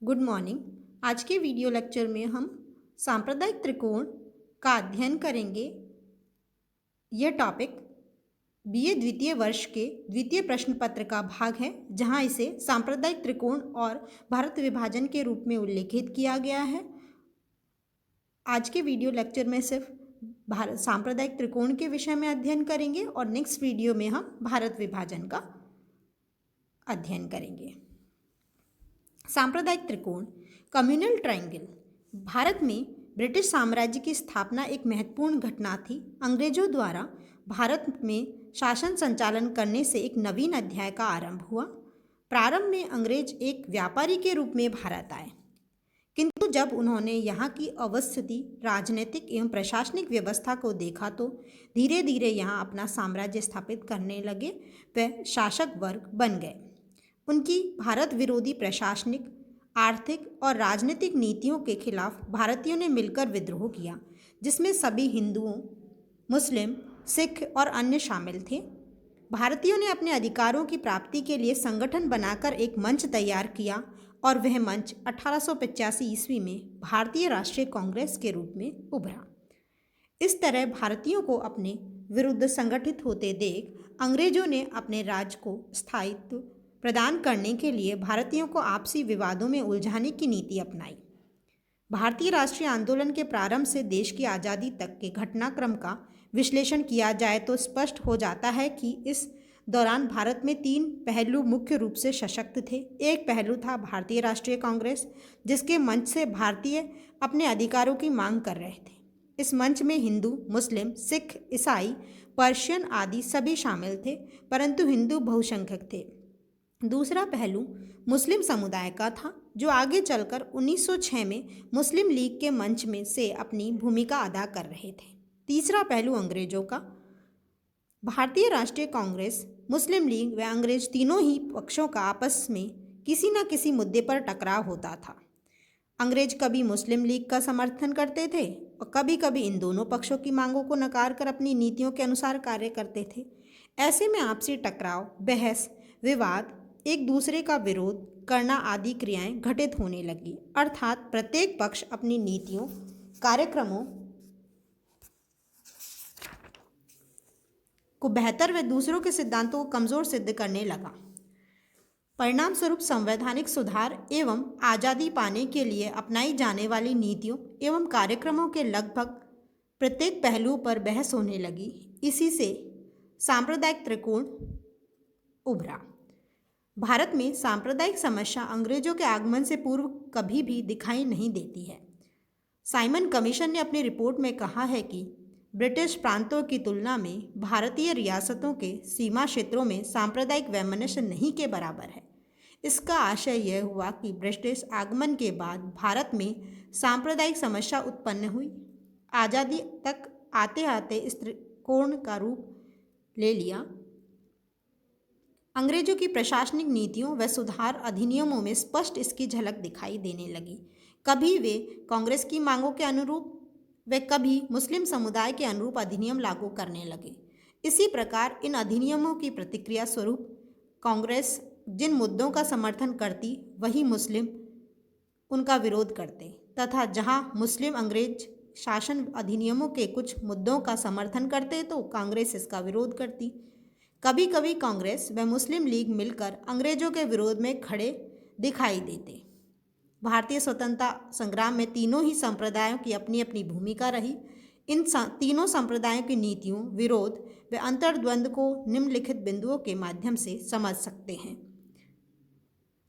Good morning. आज के video lecture में हम सांप्रदायिक त्रिकोण का अध्ययन करेंगे। यह टॉपिक बीए द्वितीय वर्ष के द्वितीय प्रश्न पत्र का भाग है, जहां इसे सांप्रदायिक त्रिकोण और भारत विभाजन के रूप में उल्लेखित किया गया है। आज के वीडियो लेक्चर में सिर्फ भारत सांप्रदायिक त्रिकोण के विषय में अध्ययन करेंगे और नेक्स्ट वीडियो में हम भारत विभाजन का अध्ययन करेंगे। सांप्रदायिक त्रिकोण, कम्युनल ट्रायंगल। भारत में ब्रिटिश साम्राज्य की स्थापना एक महत्वपूर्ण घटना थी। अंग्रेजों द्वारा भारत में शासन संचालन करने से एक नवीन अध्याय का आरंभ हुआ। प्रारंभ में अंग्रेज एक व्यापारी के रूप में भारत आए, किंतु जब उन्होंने यहाँ की अवस्थिति, राजनीतिक एवं प्रशासनिक व्यवस्था को देखा तो धीरे धीरे यहाँ अपना साम्राज्य स्थापित करने लगे। वे शासक वर्ग बन गए। उनकी भारत विरोधी प्रशासनिक, आर्थिक और राजनीतिक नीतियों के खिलाफ भारतीयों ने मिलकर विद्रोह किया, जिसमें सभी हिंदुओं, मुस्लिम, सिख और अन्य शामिल थे। भारतीयों ने अपने अधिकारों की प्राप्ति के लिए संगठन बनाकर एक मंच तैयार किया और वह मंच 1885 ईस्वी में भारतीय राष्ट्रीय कांग्रेस के रूप में उभरा। इस तरह भारतीयों को अपने विरुद्ध संगठित होते देख अंग्रेजों ने अपने राज्य को स्थायित्व प्रदान करने के लिए भारतीयों को आपसी विवादों में उलझाने की नीति अपनाई। भारतीय राष्ट्रीय आंदोलन के प्रारंभ से देश की आज़ादी तक के घटनाक्रम का विश्लेषण किया जाए तो स्पष्ट हो जाता है कि इस दौरान भारत में तीन पहलू मुख्य रूप से सशक्त थे। एक पहलू था भारतीय राष्ट्रीय कांग्रेस, जिसके मंच से भारतीय अपने अधिकारों की मांग कर रहे थे। इस मंच में हिंदू, मुस्लिम, सिख, ईसाई, पर्शियन आदि सभी शामिल थे, परंतु हिंदू बहुसंख्यक थे। दूसरा पहलू मुस्लिम समुदाय का था, जो आगे चलकर 1906 में मुस्लिम लीग के मंच में से अपनी भूमिका अदा कर रहे थे। तीसरा पहलू अंग्रेजों का। भारतीय राष्ट्रीय कांग्रेस, मुस्लिम लीग व अंग्रेज तीनों ही पक्षों का आपस में किसी न किसी मुद्दे पर टकराव होता था। अंग्रेज कभी मुस्लिम लीग का समर्थन करते थे और कभी कभी इन दोनों पक्षों की मांगों को नकार कर अपनी नीतियों के अनुसार कार्य करते थे। ऐसे में आपसी टकराव, बहस, विवाद, एक दूसरे का विरोध करना आदि क्रियाएं घटित होने लगी, अर्थात प्रत्येक पक्ष अपनी नीतियों, कार्यक्रमों को बेहतर व दूसरों के सिद्धांतों को कमजोर सिद्ध करने लगा। परिणाम स्वरूप संवैधानिक सुधार एवं आज़ादी पाने के लिए अपनाई जाने वाली नीतियों एवं कार्यक्रमों के लगभग प्रत्येक पहलू पर बहस होने लगी। इसी से सांप्रदायिक त्रिकोण उभरा। भारत में सांप्रदायिक समस्या अंग्रेजों के आगमन से पूर्व कभी भी दिखाई नहीं देती है। साइमन कमीशन ने अपनी रिपोर्ट में कहा है कि ब्रिटिश प्रांतों की तुलना में भारतीय रियासतों के सीमा क्षेत्रों में सांप्रदायिक वैमनस्य नहीं के बराबर है। इसका आशय यह हुआ कि ब्रिटिश आगमन के बाद भारत में सांप्रदायिक समस्या उत्पन्न हुई। आज़ादी तक आते आते इस त्रिकोण का रूप ले लिया। अंग्रेजों की प्रशासनिक नीतियों व सुधार अधिनियमों में स्पष्ट इसकी झलक दिखाई देने लगी। कभी वे कांग्रेस की मांगों के अनुरूप व कभी मुस्लिम समुदाय के अनुरूप अधिनियम लागू करने लगे। इसी प्रकार इन अधिनियमों की प्रतिक्रिया स्वरूप कांग्रेस जिन मुद्दों का समर्थन करती, वही मुस्लिम उनका विरोध करते, तथा जहां मुस्लिम अंग्रेज शासन अधिनियमों के कुछ मुद्दों का समर्थन करते तो कांग्रेस इसका विरोध करती। कभी कभी कांग्रेस व मुस्लिम लीग मिलकर अंग्रेजों के विरोध में खड़े दिखाई देते। भारतीय स्वतंत्रता संग्राम में तीनों ही संप्रदायों की अपनी अपनी भूमिका रही। इन तीनों संप्रदायों की नीतियों, विरोध व अंतर्द्वंद को निम्नलिखित बिंदुओं के माध्यम से समझ सकते हैं,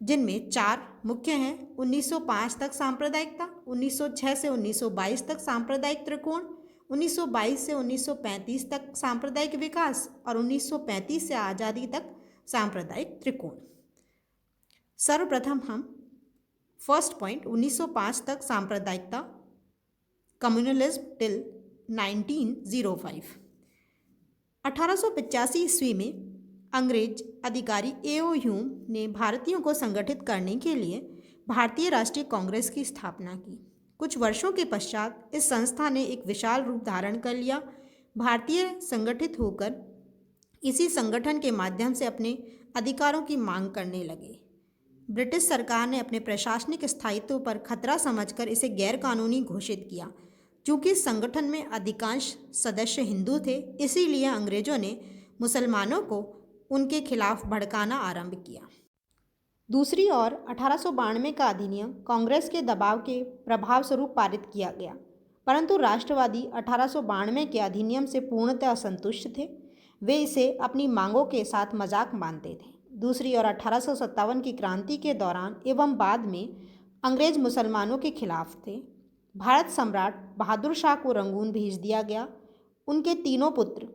जिनमें चार मुख्य हैं। 1905 तक सांप्रदायिकता, 1906 से 1922 तक सांप्रदायिक त्रिकोण, 1922 से 1935 तक सांप्रदायिक विकास और 1935 से आज़ादी तक सांप्रदायिक त्रिकोण। सर्वप्रथम हम फर्स्ट पॉइंट 1905 तक सांप्रदायिकता, कम्युनलिज्म टिल 1905। 1885 ईस्वी में अंग्रेज अधिकारी ए.ओ. ह्यूम ने भारतीयों को संगठित करने के लिए भारतीय राष्ट्रीय कांग्रेस की स्थापना की। कुछ वर्षों के पश्चात इस संस्था ने एक विशाल रूप धारण कर लिया। भारतीय संगठित होकर इसी संगठन के माध्यम से अपने अधिकारों की मांग करने लगे। ब्रिटिश सरकार ने अपने प्रशासनिक स्थायित्व पर खतरा समझकर इसे गैरकानूनी घोषित किया। चूंकि इस संगठन में अधिकांश सदस्य हिंदू थे, इसीलिए अंग्रेजों ने मुसलमानों को उनके खिलाफ भड़काना आरंभ किया। दूसरी ओर 1892 का अधिनियम कांग्रेस के दबाव के प्रभाव स्वरूप पारित किया गया, परंतु राष्ट्रवादी 1892 के अधिनियम से पूर्णतः असंतुष्ट थे। वे इसे अपनी मांगों के साथ मजाक मानते थे। दूसरी ओर 1857 की क्रांति के दौरान एवं बाद में अंग्रेज मुसलमानों के खिलाफ थे। भारत सम्राट बहादुर शाह को रंगून भेज दिया गया। उनके तीनों पुत्र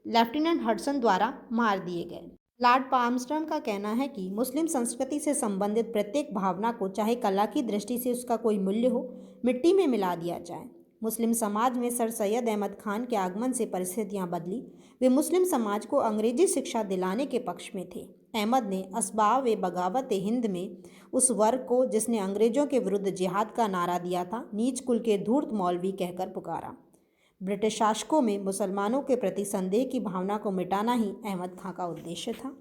लेफ्टिनेंट हडसन द्वारा मार दिए गए। लॉर्ड पाल्मस्टॉन का कहना है कि मुस्लिम संस्कृति से संबंधित प्रत्येक भावना को, चाहे कला की दृष्टि से उसका कोई मूल्य हो, मिट्टी में मिला दिया जाए। मुस्लिम समाज में सर सैयद अहमद खान के आगमन से परिस्थितियां बदली। वे मुस्लिम समाज को अंग्रेजी शिक्षा दिलाने के पक्ष में थे। अहमद ने असबाब ए बगावत हिंद में उस वर्ग को, जिसने अंग्रेजों के विरुद्ध जिहाद का नारा दिया था, नीच कुल के धूर्त मौलवी कहकर पुकारा। ब्रिटिश शासकों में मुसलमानों के प्रति संदेह की भावना को मिटाना ही अहमद खां का उद्देश्य था।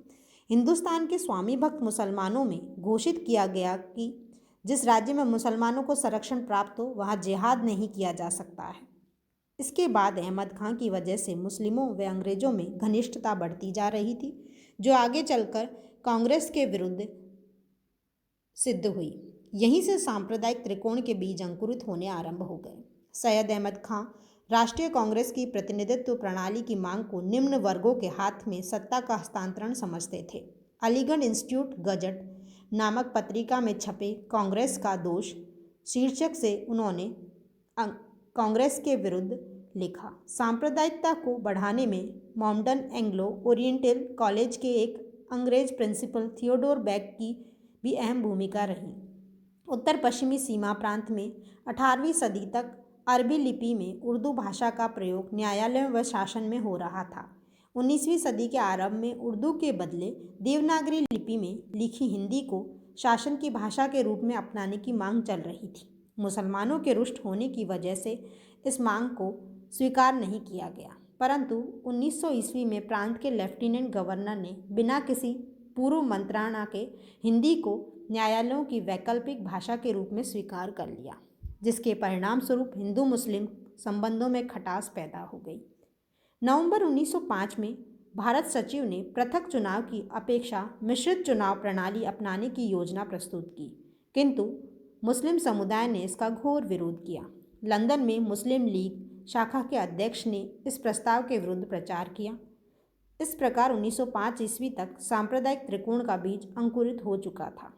हिंदुस्तान के स्वामी भक्त मुसलमानों में घोषित किया गया कि जिस राज्य में मुसलमानों को संरक्षण प्राप्त हो, वहाँ जिहाद नहीं किया जा सकता है। इसके बाद अहमद खां की वजह से मुस्लिमों व अंग्रेजों में घनिष्ठता बढ़ती जा रही थी, जो आगे चलकर कांग्रेस के विरुद्ध सिद्ध हुई। यहीं से सांप्रदायिक त्रिकोण के बीज अंकुरित होने आरंभ हो गए। सैयद अहमद खां राष्ट्रीय कांग्रेस की प्रतिनिधित्व प्रणाली की मांग को निम्न वर्गों के हाथ में सत्ता का हस्तांतरण समझते थे। अलीगढ़ इंस्टीट्यूट गजट नामक पत्रिका में छपे कांग्रेस का दोष शीर्षक से उन्होंने कांग्रेस के विरुद्ध लिखा। सांप्रदायिकता को बढ़ाने में मॉम्पटन एंग्लो ओरिएंटल कॉलेज के एक अंग्रेज प्रिंसिपल थियोडोर बेक की भी अहम भूमिका रही। उत्तर पश्चिमी सीमा प्रांत में 18वीं सदी तक अरबी लिपि में उर्दू भाषा का प्रयोग न्यायालयों व शासन में हो रहा था। 19वीं सदी के आरंभ में उर्दू के बदले देवनागरी लिपि में लिखी हिंदी को शासन की भाषा के रूप में अपनाने की मांग चल रही थी। मुसलमानों के रुष्ट होने की वजह से इस मांग को स्वीकार नहीं किया गया, परंतु 1900 ईस्वी में प्रांत के लेफ्टिनेंट गवर्नर ने बिना किसी पूर्व मंत्रणा के हिंदी को न्यायालयों की वैकल्पिक भाषा के रूप में स्वीकार कर लिया, जिसके परिणाम स्वरूप हिंदू मुस्लिम संबंधों में खटास पैदा हो गई। नवंबर 1905 में भारत सचिव ने पृथक चुनाव की अपेक्षा मिश्रित चुनाव प्रणाली अपनाने की योजना प्रस्तुत की, किंतु मुस्लिम समुदाय ने इसका घोर विरोध किया। लंदन में मुस्लिम लीग शाखा के अध्यक्ष ने इस प्रस्ताव के विरुद्ध प्रचार किया। इस प्रकार 1905 ईस्वी तक सांप्रदायिक त्रिकोण का बीज अंकुरित हो चुका था।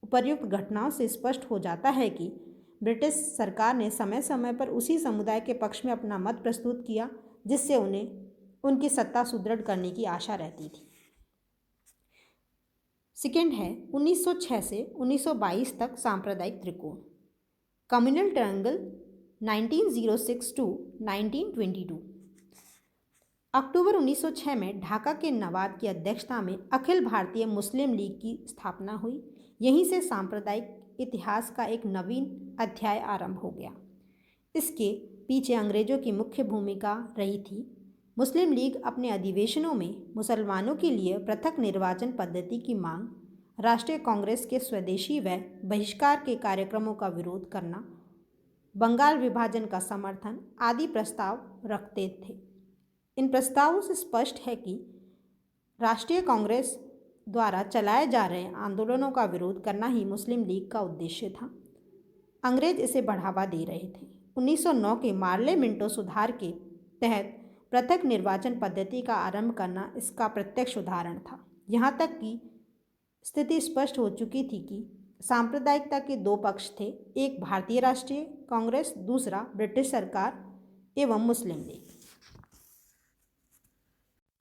उपर्युक्त घटनाओं से स्पष्ट हो जाता है कि ब्रिटिश सरकार ने समय समय पर उसी समुदाय के पक्ष में अपना मत प्रस्तुत किया, जिससे उन्हें उनकी सत्ता सुदृढ़ करने की आशा रहती थी। सेकेंड है 1906 से 1922 तक सांप्रदायिक त्रिकोण, कम्युनल ट्रायंगल 1906 टू 1922। अक्टूबर 1906 में ढाका के नवाब की अध्यक्षता में अखिल भारतीय मुस्लिम लीग की स्थापना हुई। यहीं से सांप्रदायिक इतिहास का एक नवीन अध्याय आरंभ हो गया। इसके पीछे अंग्रेजों की मुख्य भूमिका रही थी। मुस्लिम लीग अपने अधिवेशनों में मुसलमानों के लिए पृथक निर्वाचन पद्धति की मांग, राष्ट्रीय कांग्रेस के स्वदेशी व बहिष्कार के कार्यक्रमों का विरोध करना, बंगाल विभाजन का समर्थन आदि प्रस्ताव रखते थे। इन प्रस्तावों से स्पष्ट है कि राष्ट्रीय कांग्रेस द्वारा चलाए जा रहे आंदोलनों का विरोध करना ही मुस्लिम लीग का उद्देश्य था। अंग्रेज इसे बढ़ावा दे रहे थे। 1909 के मार्ले मिंटो सुधार के तहत पृथक निर्वाचन पद्धति का आरंभ करना इसका प्रत्यक्ष उदाहरण था। यहाँ तक कि स्थिति स्पष्ट हो चुकी थी कि सांप्रदायिकता के दो पक्ष थे, एक भारतीय राष्ट्रीय कांग्रेस, दूसरा ब्रिटिश सरकार एवं मुस्लिम लीग।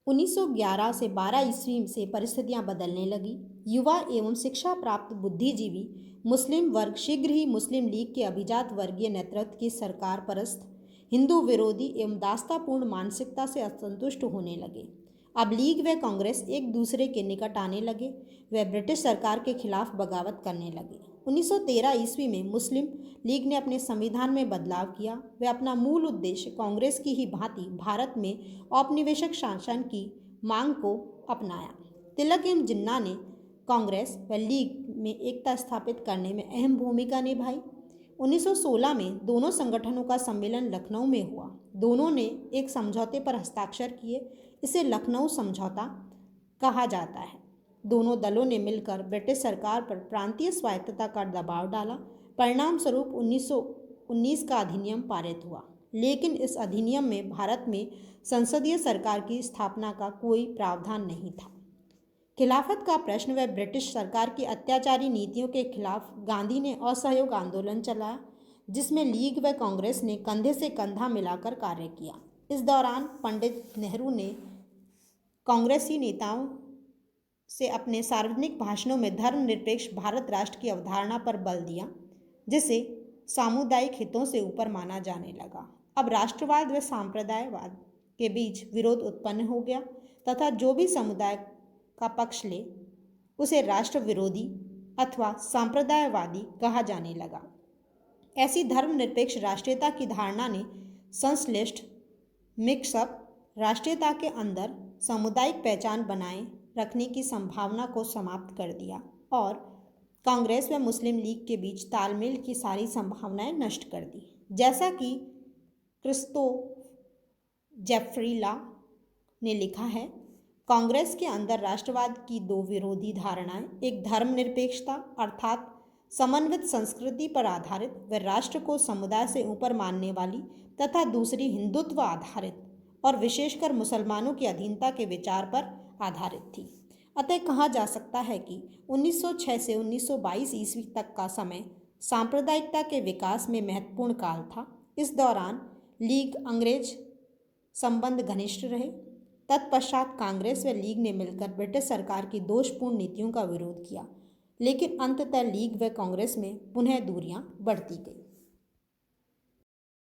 1911 से 12 ईस्वी से परिस्थितियां बदलने लगी। युवा एवं शिक्षा प्राप्त बुद्धिजीवी मुस्लिम वर्ग शीघ्र ही मुस्लिम लीग के अभिजात वर्गीय नेतृत्व की सरकार परस्त, हिंदू विरोधी एवं दासतापूर्ण मानसिकता से असंतुष्ट होने लगे। अब लीग व कांग्रेस एक दूसरे के निकट आने लगे, वे ब्रिटिश सरकार के खिलाफ बगावत करने लगे। 1913 ईस्वी में मुस्लिम लीग ने अपने संविधान में बदलाव किया। वे अपना मूल उद्देश्य कांग्रेस की ही भांति भारत में औपनिवेशिक शासन की मांग को अपनाया। तिलक एवं जिन्ना ने कांग्रेस व लीग में एकता स्थापित करने में अहम भूमिका निभाई। 1916 में दोनों संगठनों का सम्मेलन लखनऊ में हुआ। दोनों ने एक समझौते पर हस्ताक्षर किए। इसे लखनऊ समझौता कहा जाता है। दोनों दलों ने मिलकर ब्रिटिश सरकार पर प्रांतीय स्वायत्तता का दबाव डाला। परिणाम स्वरूप 1919 का अधिनियम पारित हुआ, लेकिन इस अधिनियम में भारत में संसदीय सरकार की स्थापना का कोई प्रावधान नहीं था। खिलाफत का प्रश्न व ब्रिटिश सरकार की अत्याचारी नीतियों के खिलाफ गांधी ने असहयोग आंदोलन चलाया, जिसमें लीग व कांग्रेस ने कंधे से कंधा मिलाकर कार्य किया। इस दौरान पंडित नेहरू ने कांग्रेसी नेताओं से अपने सार्वजनिक भाषणों में धर्मनिरपेक्ष भारत राष्ट्र की अवधारणा पर बल दिया, जिसे सामुदायिक हितों से ऊपर माना जाने लगा। अब राष्ट्रवाद व सांप्रदायवाद के बीच विरोध उत्पन्न हो गया तथा जो भी समुदाय का पक्ष ले उसे राष्ट्र विरोधी अथवा सांप्रदायवादी कहा जाने लगा। ऐसी धर्मनिरपेक्ष राष्ट्रीयता की धारणा ने संश्लिष्ट मिक्सअप राष्ट्रीयता के अंदर सामुदायिक पहचान बनाए रखने की संभावना को समाप्त कर दिया और कांग्रेस व मुस्लिम लीग के बीच तालमेल की सारी संभावनाएं नष्ट कर दी। जैसा कि क्रिस्तोफ जेफरी लॉ ने लिखा है, कांग्रेस के अंदर राष्ट्रवाद की दो विरोधी धारणाएं, एक धर्मनिरपेक्षता अर्थात समन्वित संस्कृति पर आधारित व राष्ट्र को समुदाय से ऊपर मानने वाली तथा दूसरी हिंदुत्व आधारित और विशेषकर मुसलमानों की अधीनता के विचार पर आधारित थी। अतः कहा जा सकता है कि 1906 से 1922 ईस्वी तक का समय सांप्रदायिकता के विकास में महत्वपूर्ण काल था। इस दौरान लीग अंग्रेज संबंध घनिष्ठ रहे। तत्पश्चात कांग्रेस व लीग ने मिलकर ब्रिटिश सरकार की दोषपूर्ण नीतियों का विरोध किया, लेकिन अंततः लीग व कांग्रेस में पुनः दूरियां बढ़ती गई।